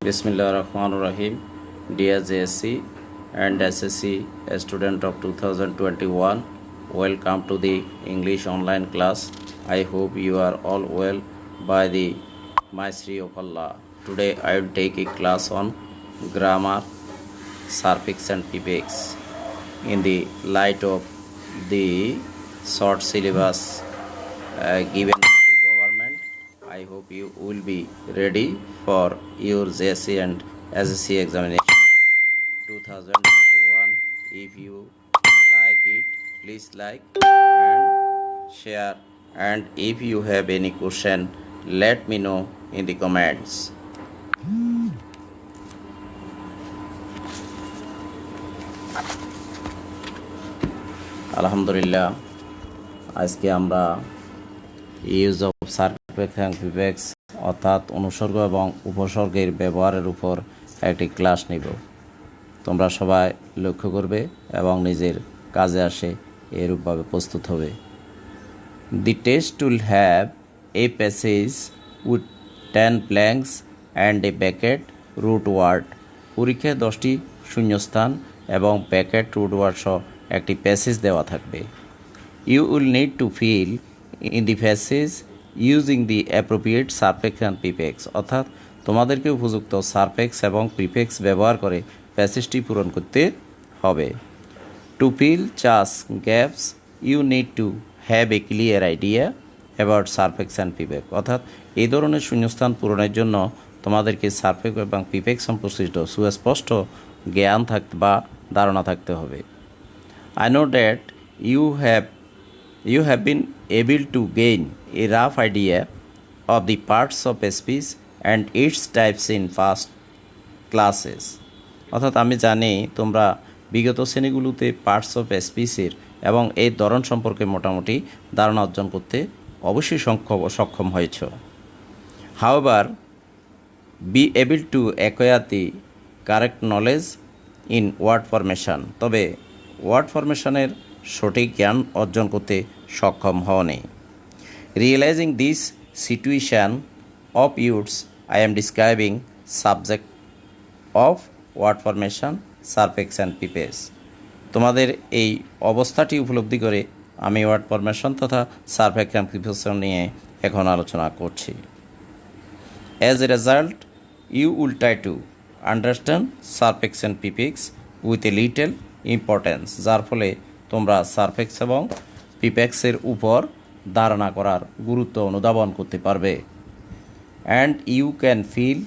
Bismillahirrahmanirrahim. Dear JSC and SSC student of 2021, welcome to the English online class. I hope you are all well by the mercy of Allah. Today I will take a class on grammar, suffix and prefix in the light of the short syllabus given by the government. I hope you will be ready for your JSC and SSC examination 2021. If you like it, please like and share. And if you have any question, let me know in the comments. আলহামদুলিল্লাহ, আজকে আমরা use of subject and prefix অর্থাৎ অনুসর্গ এবং উপসর্গের ব্যবহারের উপর একটি class নিব। তোমরা সবাই লক্ষ্য করবে এবং নিজের কাজে আসে এরূপভাবে প্রস্তুত হবে। The test will have a passage with 10 blanks and a bracket root word. পরীক্ষায় 10টি শূন্যস্থান এবং ব্যাকেট রুট ওয়ার্ড সহ একটি প্যাসেজ দেওয়া থাকবে। You will need to fill in the passage using the appropriate suffix and prefix, অর্থাৎ তোমাদেরকে উপযুক্ত সারফেক্স এবং প্রিফিক্স ব্যবহার করে প্যাসেজটি পূরণ করতে হবে। To fill such gaps you need to have a clear idea about suffix and prefix, অর্থাৎ এই ধরনের শূন্যস্থান পূরণের জন্য তোমাদেরকে সারফেক্স এবং প্রিফিক্স সম্পর্কিত সুস্পষ্ট জ্ঞান থাকতে বা ধারণা থাকতে হবে। I know that you have been able to gain a rough idea of the parts of a speech and its types in past classes. অর্থাৎ আমি জানি তোমরা বিগত শ্রেণীগুলোতে পার্টস অফ স্পিচের এবং এই ধরন সম্পর্কে মোটামুটি ধারণা অর্জন করতে অবশ্যই সক্ষম হয়েছ। However, be able to acquire the correct knowledge in word formation, তবে ওয়ার্ড ফরমেশনের সঠিক জ্ঞান অর্জন করতে সক্ষম হওনি। Realising this situation of youths I am describing subject of word formation, suffix and prefix. তোমাদের এই অবস্থাটি উপলব্ধি করে আমি ওয়ার্ড ফরমেশন তথা সারফেক্স অ্যান্ড প্রিফিক্স নিয়ে এখন আলোচনা করছি। As a result you will try to understand suffix and prefix with a little importance, যার ফলে তোমরা সারফেক্স এবং প্রিফিক্সের উপর ধারণা করার গুরুত্ব অনুধাবন করতে পারবে। And you can fill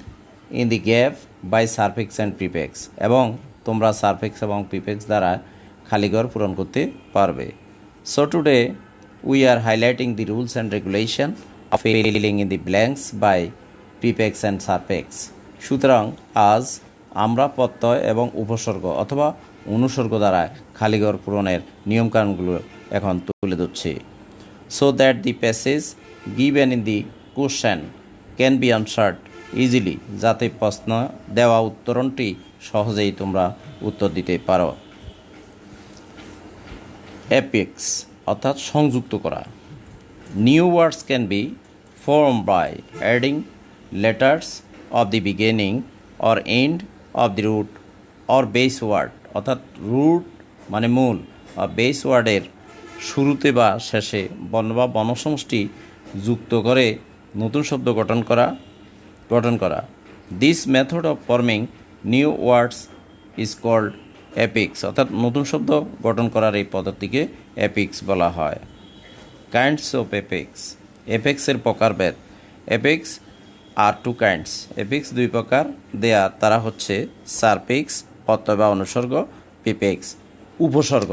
in the gap by suffix and prefix, এবং তোমরা সারফেক্স এবং প্রিফিক্স দ্বারা খালিঘর পূরণ করতে পারবে। So today we are highlighting the rules and regulation of filling in the blanks by prefix and suffix. সুতরাং আজ আমরা প্রত্যয় এবং উপসর্গ অথবা অনুসর্গ দ্বারা খালিঘর পূরণের নিয়মকানুনগুলো এখন তুলে ধরছি। So that the passage given in the question can be answered easily, যাতে প্রশ্ন দেওয়া উত্তরণটি সহজেই তোমরা উত্তর দিতে পারো। অ্যাপিক্স অর্থাৎ সংযুক্ত করা। New words can be form by adding letters of the beginning or end of the root or base word, অর্থাৎ রুট মানে মূল বা বেস ওয়ার্ডের শুরুতে বা শেষে বর্ণ বা বর্ণসমষ্টি যুক্ত করে নতুন শব্দ গঠন করা। This method of forming new words is called affix, অর্থাৎ নতুন শব্দ গঠন করার এই পদ্ধতিকে অ্যাপিক্স বলা হয়। Kinds of অ্যাপিক্স। অ্যাপিক্সের প্রকারভেদ। অ্যাপিক্স আর টু কাইন্ডস। অ্যাপিক্স দুই প্রকার, তারা হচ্ছে সারফিক্স প্রত্যয় বা অনুসর্গ, প্রিফিক্স উপসর্গ।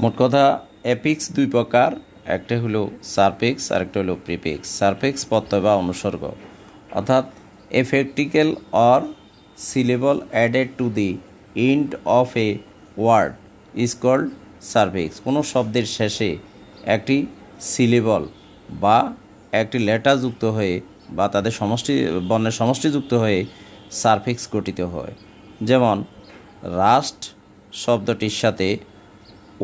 মোট কথা অ্যাপিক্স দুই প্রকার, একটা হলো সারফিক্স আর একটা হলো প্রিফিক্স। সারফিক্স প্রত্যয় বা অনুসর্গ, অর্থাৎ a particle or syllable added to the end of a word is called suffix. কোনো শব্দের শেষে একটি সিলেবল বা একটি লেটার যুক্ত হয়ে বা তাদের বর্ণের সমষ্টি যুক্ত হয়ে সারফিক্স গঠিত হয়। যেমন রাস্ট শব্দটির সাথে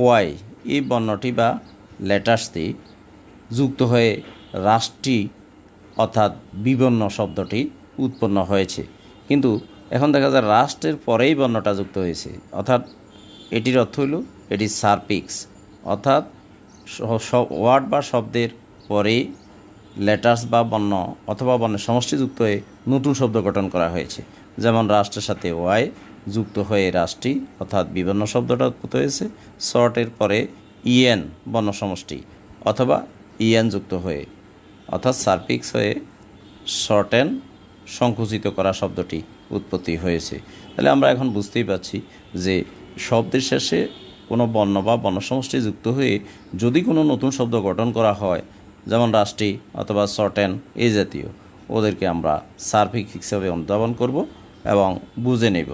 ওয়াই এই বর্ণটি বা লেটার্সটি যুক্ত হয়ে রাষ্ট্রটি অর্থাৎ বিবর্ণ শব্দটি উৎপন্ন হয়েছে। কিন্তু এখন দেখা যায় রাষ্ট্রের পরেই বর্ণটা যুক্ত হয়েছে, অর্থাৎ এটির অর্থ হইল এটি সারফিক্স, অর্থাৎ ওয়ার্ড বা শব্দের পরেই লেটার্স বা বর্ণ অথবা বর্ণের সমষ্টি যুক্ত হয়ে নতুন শব্দ গঠন করা হয়েছে। যেমন রাষ্ট্রের সাথে ওয়াই যুক্ত হয়ে রাষ্ট্রী অর্থাৎ বিবর্ণ শব্দটা উৎপন্ন হয়েছে। শর্টের পরে ইএন বর্ণ সমষ্টি অথবা ইএন যুক্ত হয়ে, অর্থাৎ সারফিক্স হয়ে শর্টেন সংকুচিত করা শব্দটি উৎপত্তি হয়েছে। তাহলে আমরা এখন বুঝতেই পারছি যে শব্দের শেষে কোনো বর্ণ বা বর্ণ সমষ্টি যুক্ত হয়ে যদি কোনো নতুন শব্দ গঠন করা হয়, যেমন রাষ্ট্রী অথবা শর্টেন এই জাতীয়, ওদেরকে আমরা সারফিক্স হিসাবে অনুধাবন করব এবং বুঝে নেব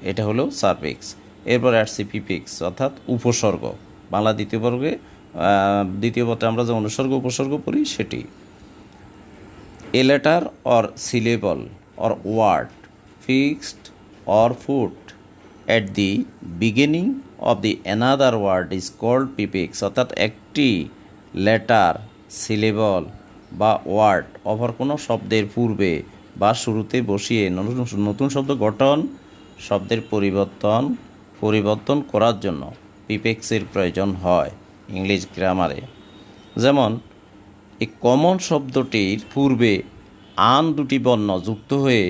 এটা হলো সারফিক্স। এরপর আসছে প্রিফিক্স অর্থাৎ উপসর্গ। বাংলা দ্বিতীয় পত্রে আমরা যে অনুসর্গ উপসর্গ পড়ি সেটি। A letter or syllable or word fixed or put at the beginning of the another word is called prefix, অর্থাৎ একটি লেটার, সিলেবল বা ওয়ার্ড অপর কোনো শব্দের পূর্বে বা শুরুতে বসিয়ে নতুন শব্দ গঠন, শব্দের পরিবর্তন করার জন্য প্রিফিক্সের প্রয়োজন হয় ইংলিশ গ্রামারে। যেমন এই কমন শব্দটির পূর্বে আন দুটি বর্ণ যুক্ত হয়ে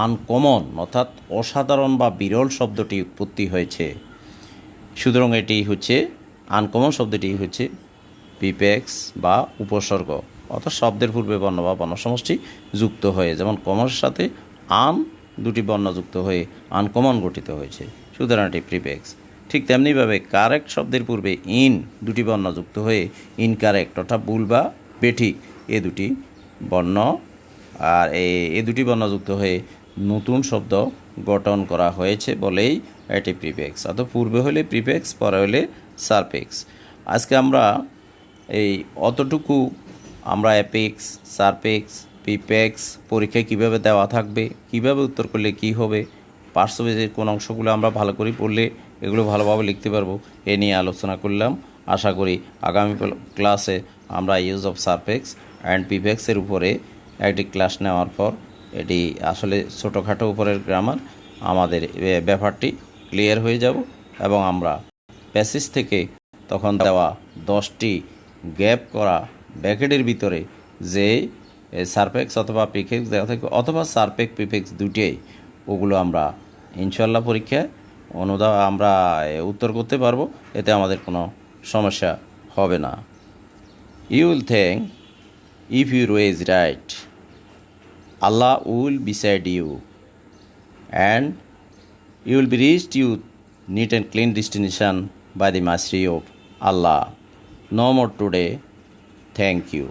আনকমন অর্থাৎ অসাধারণ বা বিরল শব্দটি উৎপত্তি হয়েছে। সুতরাং এটি হচ্ছে আনকমন শব্দটি হচ্ছে প্রিফিক্স বা উপসর্গ, অর্থাৎ শব্দের পূর্বে বর্ণ বা বর্ণ সমষ্টি যুক্ত হয়ে, যেমন কমনের সাথে আন দুটি বর্ণ যুক্ত হয়ে আনকমন গঠিত হয়েছে, সুতরাং এটি প্রিফিক্স। ঠিক তেমনিভাবে কারেক্ট শব্দের পূর্বে ইন দুটি বর্ণ যুক্ত হয়ে ইনকারেক্ট অর্থাৎ ভুল বা বেঠিক এ দুটি বর্ণ যুক্ত হয়ে নতুন শব্দ গঠন করা হয়েছে বলেই এটি প্রিফিক্স। অর্থাৎ পূর্বে হলে প্রিফিক্স, পরে হলে সারফিক্স। আজকে আমরা এই অতটুকু আমরা অ্যাফিক্স, সারফিক্স, প্রিফিক্স পরীক্ষায় কীভাবে দেওয়া থাকবে, কীভাবে উত্তর করলে কী হবে, পার্শ্ববেজের কোন অংশগুলো আমরা ভালো করে পড়লে এগুলো ভালোভাবে লিখতে পারবো, এ নিয়ে আলোচনা করলাম। আশা করি আগামী ক্লাসে আমরা ইউজ অফ সারফিক্স অ্যান্ড প্রিফিক্সের উপরে একটি ক্লাস নেওয়ার পর এটি আসলে ছোটোখাটো উপরের গ্রামার আমাদের ব্যাপারটি ক্লিয়ার হয়ে যাব এবং আমরা প্যাসেজ থেকে তখন দেওয়া 10টি গ্যাপ করা ব্র্যাকেটের ভিতরে যে সারফিক্স অথবা প্রিফিক্স দেওয়া থাকে অথবা সারফিক্স প্রিফিক্স দুটিই, ওগুলো আমরা ইনশাল্লাহ পরীক্ষায় আমরা উত্তর করতে পারবো, এতে আমাদের কোনো সমস্যা হবে না। You will thank if you raise right, Allah will beside you and you will be reached you neat and clean destination by the mercy of Allah. No more today. Thank you.